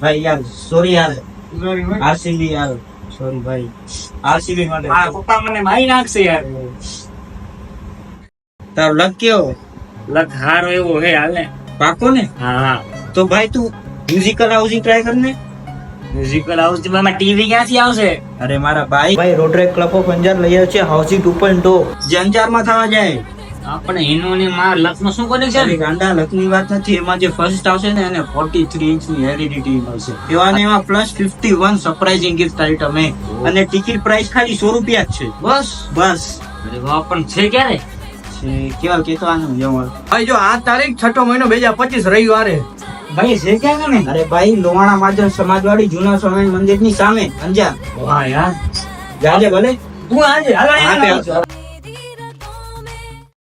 ભાઈ યાર સોરી યાર આરસીબી યાર સોરી ભાઈ આરસીબી માટે મારા પપ્પા મને મારી નાખશે યાર. તારો લક કેવો લક હારો એવો હે હાલ ને. પાકો ને હા તો ભાઈ તું મ્યુઝિકલ હાઉસિંગ ટ્રાય કર ને મ્યુઝિકલ હાઉસ માં ટીવી ક્યાંથી આવશે? અરે મારા ભાઈ રોટરેક ક્લબ ઓફ અંજાર લઈ આવ્યો છે હાઉસિંગ 2.0 જે અંજારમાં થવા જાય. આપણે એનું ને માર લક નું શું કનેક્શન? અરે ગાંડા લકની વાત નથી એમાં જે ફર્સ્ટ આવશે ને એને 43 ઇંચની એલઈડી ટીવી મળશે એવા ને એમાં પ્લસ 51 સરપ્રાઇઝિંગ ગિફ્ટ આઇટમ હે અને ટિકિટ પ્રાઇસ ખાલી 100 રૂપિયા જ છે બસ અરે વાહ, પણ છે ક્યારે? કેવા કેતો આનું જમણ ભાઈ જો 8 તારીખ 6 મહિનો 2025 રવિવારે. ભાઈ છે ક્યારે ને? અરે ભાઈ લોહાણા માજર સમાજવાડી જૂના સ્વામી મંદિરની સામે અંજાર વાહ યાર, જાજે ભલે તું આજે હાલ હા,